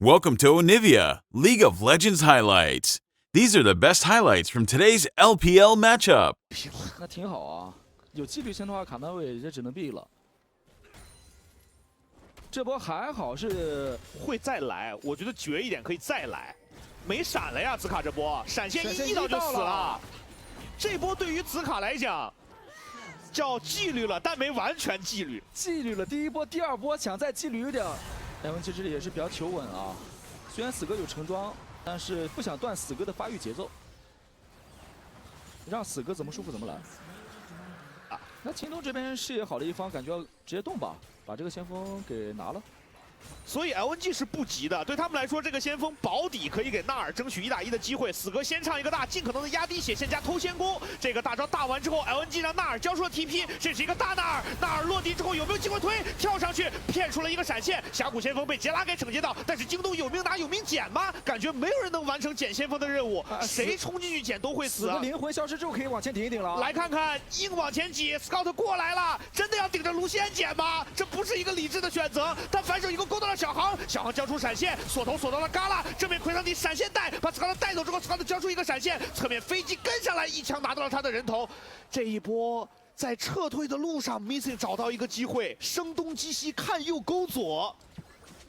Welcome to Onivia, League of Legends highlights. These are the best highlights from today's LPL matchup. 那挺好啊，有纪律性的话，卡纳维这只能避了。这波还好是会再来，我觉得绝一点可以再来，没闪了呀，紫卡这波闪现一到就死了。这波对于紫卡来讲，叫纪律了，但没完全纪律。纪律了，第一波、第二波抢再纪律有点。LNG这里也是比较求稳啊，虽然死哥有橙装，但是不想断死哥的发育节奏，让死哥怎么舒服怎么来。啊，那秦东这边视野好的一方，感觉要直接动吧，把这个先锋给拿了。 所以 LNG 是不急的，对他们来说，这个先锋保底可以给纳尔争取1打1的机会。死哥先唱一个大，尽可能的压低血线加偷先攻。这个大招大完之后 ，LNG 让纳尔交出了 TP， 这是一个大纳尔。纳尔落地之后有没有机会推？跳上去骗出了一个闪现。峡谷先锋被杰拉给惩戒到，但是京东有命拿有命捡吗？感觉没有人能完成捡先锋的任务，谁冲进去捡都会死。死个灵魂消失之后可以往前顶一顶了。来看看硬往前挤 ，Scout 过来了，真的要顶着卢锡安捡吗？这不是一个理智的选择。但反手一个勾到了小航。 小航交出闪现，锁头锁到了旮旯，正面奎桑迪闪现带把斯卡特带走之后，斯卡特交出一个闪现，侧面飞机跟上来，一枪拿到了他的人头。这一波在撤退的路上 ，Missing 找到一个机会，声东击西，看右勾左，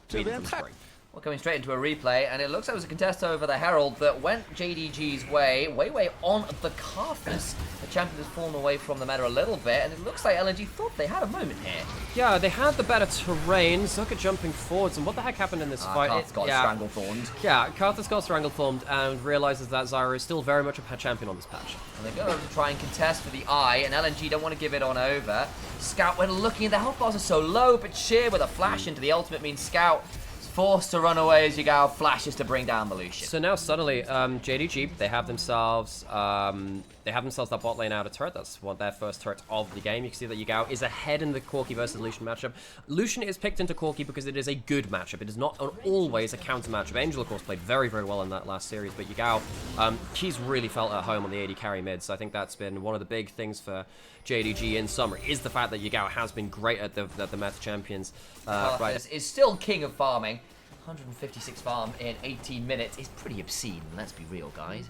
这边太。 Well, going straight into a replay, and it looks like it was a contest over the Herald that went JDG's way, way on the Carthus. The champion has fallen away from the meta a little bit, and it looks like LNG thought they had a moment here. Yeah, they had the better terrain, Zucker jumping forwards, and what the heck happened in this fight? Carthus got strangle-thorned. Yeah, Carthus got strangle-thorned and realizes that Zyra is still very much a champion on this patch. And they go over to try and contest for the eye, and LNG don't want to give it on over. Scout, when looking, the health bars are so low, but Sheer with a flash into the ultimate means Scout forced to run away as Yagao flashes to bring down the Lucian. So now suddenly, JDG, they have themselves that bot lane outer turret. That's their first turret of the game. You can see that Yagao is ahead in the Corki versus Lucian matchup. Lucian is picked into Corki because it is a good matchup. It is not always a counter matchup. Angel, of course, played very, very well in that last series, but Yagao, he's really felt at home on the AD carry mid. So I think that's been one of the big things for JDG in summer is the fact that Yagao has been great at the meta champions. Right. Is still king of farming. 156 farm in 18 minutes is pretty obscene, let's be real, guys.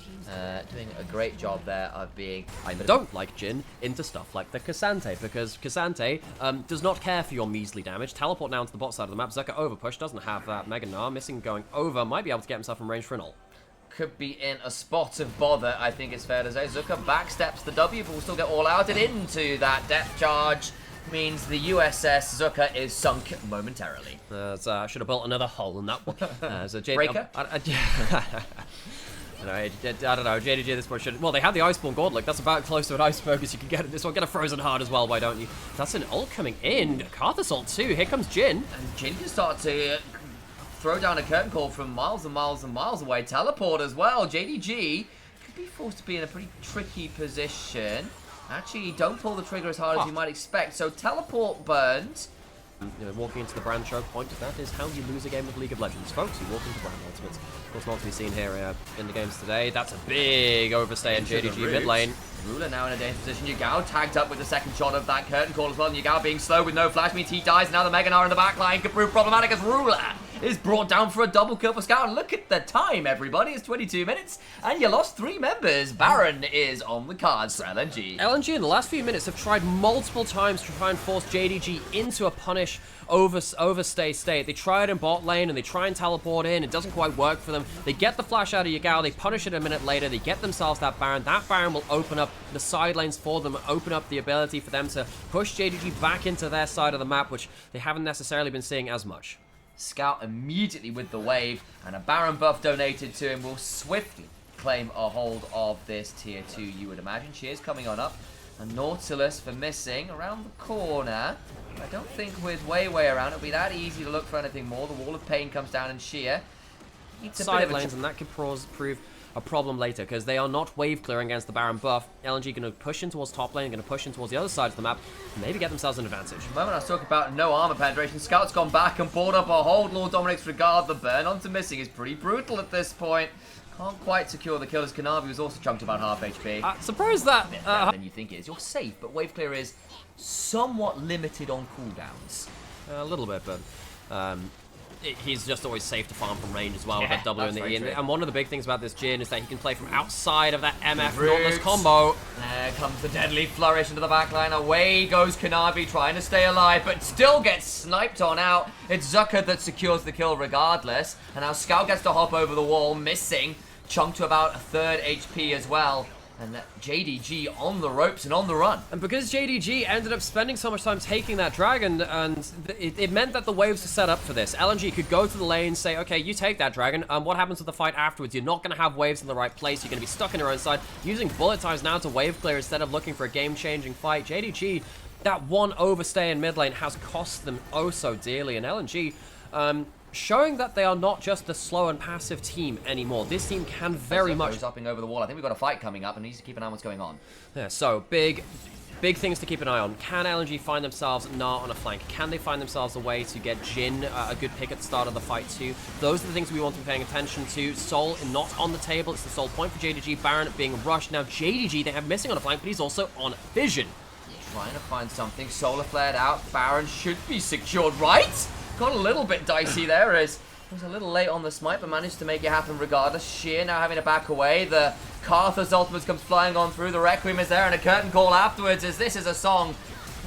Doing a great job there of being... I don't like Jhin into stuff like the Cassante, because Cassante does not care for your measly damage. Teleport now into the bot side of the map. Zucker overpush, doesn't have that Mega Gnar. Missing going over, might be able to get himself in range for an ult. Could be in a spot of bother, I think it's fair to say. Zucker backsteps the W, but will still get all outed into that depth charge. Means the USS Zucker is sunk momentarily. I should have built another hole in that one. So Breaker? I don't know, JDG this point should... Well, they had the Iceborne Gauntlet. That's about close to an iceberg as you can get. This one, get a Frozen Heart as well, why don't you? That's an ult coming in. Carthus ult too. Here comes Jhin. And Jhin can start to throw down a curtain call from miles and miles and miles away. Teleport as well. JDG could be forced to be in a pretty tricky position. Actually, don't pull the trigger as hard as you might expect, so teleport burns. You know, walking into the brand choke point, that is how you lose a game of League of Legends, folks. You walk into brand ultimates. Of course, not to be seen here in the games today. That's a big overstay in JDG mid lane. Ruler now in a dangerous position. Yagao tagged up with the second shot of that curtain call as well. And Yagao being slow with no flash means he dies. Now the Mega Gnar in the back line could prove problematic as Ruler is brought down for a double kill for Scout. Look at the time, everybody. It's 22 minutes, and you lost 3 members. Baron is on the cards for LNG. LNG in the last few minutes have tried multiple times to try and force JDG into a punish overstay state. They try it in bot lane, and they try and teleport in. It doesn't quite work for them. They get the flash out of Yagao. They punish it a minute later. They get themselves that Baron. That Baron will open up the side lanes for them, open up the ability for them to push JDG back into their side of the map, which they haven't necessarily been seeing as much. Scout immediately with the wave, and a Baron buff donated to him will swiftly claim a hold of this tier 2, you would imagine. Sheer's coming on up. A Nautilus for missing around the corner. I don't think with way around it'll be that easy to look for anything more. The Wall of Pain comes down and Sheer needs a side lanes, and that could prove a problem later, because they are not wave clearing against the Baron buff. LNG going to push in towards top lane, going to push in towards the other side of the map, and maybe get themselves an advantage. The moment I was talking about no armor penetration, Scout's gone back and brought up a hold. Lord Dominic's regard. The burn onto missing is pretty brutal at this point. Can't quite secure the kill as Kanavi was also chunked about half HP. Suppose that... better than you think it is. You're safe, but wave clear is somewhat limited on cooldowns. A little bit, but he's just always safe to farm from range as well with Yeah, that W and that's the E. very true. And one of the big things about this Jhin is that he can play from outside of that MF Nautilus combo. There comes the deadly flourish into the backline. Away goes Kanavi trying to stay alive, but still gets sniped on out. It's Zucker that secures the kill regardless. And now Scout gets to hop over the wall, missing. Chunked to about a third HP as well. And JDG on the ropes and on the run. And because JDG ended up spending so much time taking that dragon, and it meant that the waves were set up for this. LNG could go to the lane, say, okay, you take that dragon, what happens with the fight afterwards? You're not going to have waves in the right place, you're going to be stuck in your own side, using bullet times now to wave clear instead of looking for a game-changing fight. JDG, that one overstay in mid lane has cost them oh so dearly, and LNG, showing that they are not just the slow and passive team anymore. This team can very much... Upping over the wall. I think we've got a fight coming up and needs to keep an eye on what's going on. Yeah, so big things to keep an eye on. Can LNG find themselves Gnar on a flank? Can they find themselves a way to get Jhin a good pick at the start of the fight too? Those are the things we want to be paying attention to. Soul not on the table. It's the sole point for JDG. Baron being rushed. Now JDG, they have missing on a flank, but he's also on vision. Trying to find something. Solar flared out. Baron should be secured, right? Got a little bit dicey there as was a little late on the smite, but managed to make it happen regardless. Sheer now having to back away. The Karthus ultimate comes flying on through. The Requiem is there and a curtain call afterwards, as this is a song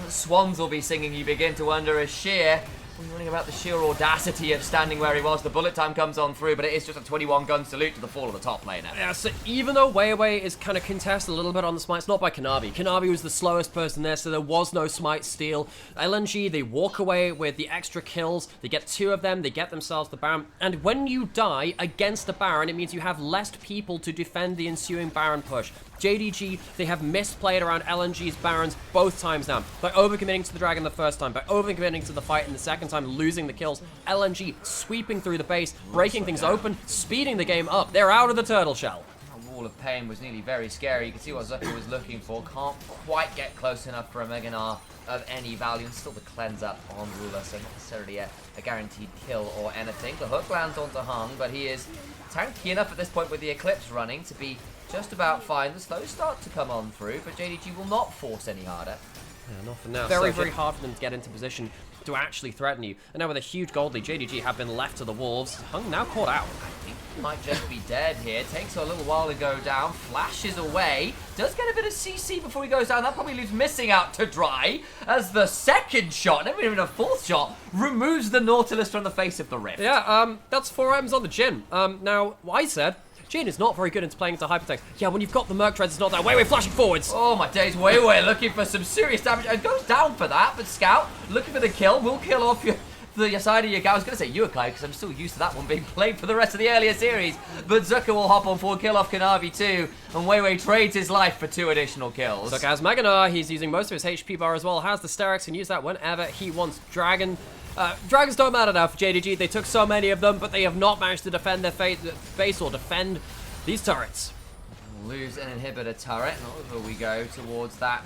the Swans will be singing. You begin to wonder as Sheer, wondering about the sheer audacity of standing where he was. The bullet time comes on through, but it is just a 21 gun salute to the fall of the top laner. Yeah, so even though Weiwei is kind of contested a little bit on the smite, it's not by Kanavi. Kanavi was the slowest person there, so there was no smite steal. LNG, they walk away with the extra kills. They get 2 of them. They get themselves the Baron. And when you die against the Baron, it means you have less people to defend the ensuing Baron push. JDG, they have misplayed around LNG's Barons both times now. By overcommitting to the Dragon the first time, by overcommitting to the fight in the second time, losing the kills. LNG sweeping through the base, breaking things open, speeding the game up. They're out of the turtle shell. A wall of pain was nearly very scary. You can see what Zucker was looking for. Can't quite get close enough for a Mega Gnar of any value. And still the cleanse up on Ruler, so not necessarily a guaranteed kill or anything. The hook lands onto Hung, but he is tanky enough at this point with the Eclipse running to be just about fine. The slow start to come on through, but JDG will not force any harder. Yeah, not for now. Very hard for them to get into position to actually threaten you. And now with a huge gold lead, JDG have been left to the wolves. Hung now caught out. I think he might just be dead here. Takes a little while to go down. Flashes away. Does get a bit of CC before he goes down. That probably leaves missing out to dry. As the second shot, never even a fourth shot, removes the Nautilus from the face of the rift. Yeah, that's 4 M's on the Jhin. Now, I said, Jhin is not very good into playing into Hypertext. Yeah, when you've got the Merc Treads, it's not that. Weiwei flashing forwards. Oh my days, Weiwei looking for some serious damage. It goes down for that, but Scout looking for the kill. Will kill off the side of your guy. I was going to say Yukai, because I'm still used to that one being played for the rest of the earlier series. But Zucker will hop on for a kill off Kanavi too. And Weiwei trades his life for 2 additional kills. Zucker has Mega Gnar. He's using most of his HP bar as well. Has the Sterix, can use that whenever he wants. Dragon. Dragons don't matter now for JDG. They took so many of them, but they have not managed to defend their base or defend these turrets. Lose an inhibitor turret, and over we go towards that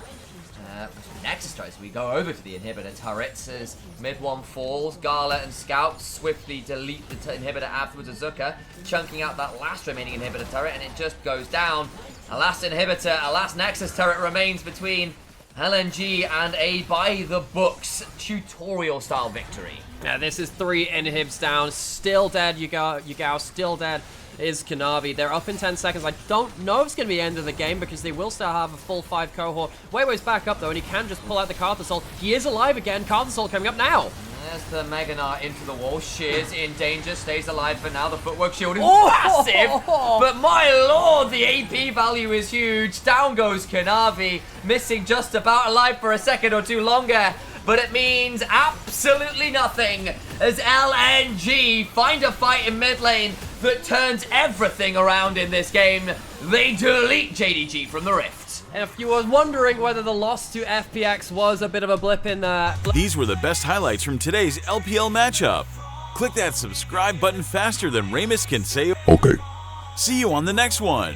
Nexus turret. So we go over to the inhibitor turrets as mid one falls. Gala and Scout swiftly delete the inhibitor afterwards. Azuka chunking out that last remaining inhibitor turret, and it just goes down. A last inhibitor, a last Nexus turret remains between LNG and a by-the-books tutorial-style victory. Yeah, this is 3 inhibs down. Still dead, Yugao. Still dead is Kanavi. They're up in 10 seconds. I don't know if it's going to be the end of the game because they will still have a full 5 cohort. Weiwei's back up, though, and he can just pull out the Karthus ult. He is alive again. Karthus ult coming up now. There's the Mega Gnar into the wall. Shears in danger, stays alive for now. The footwork shield is massive, but my lord, the AP value is huge. Down goes Kanavi, missing just about alive for a second or 2 longer. But it means absolutely nothing as LNG find a fight in mid lane that turns everything around in this game. They delete JDG from the rift. If you were wondering whether the loss to FPX was a bit of a blip in the... These were the best highlights from today's LPL matchup. Click that subscribe button faster than Ramus can say okay. See you on the next one.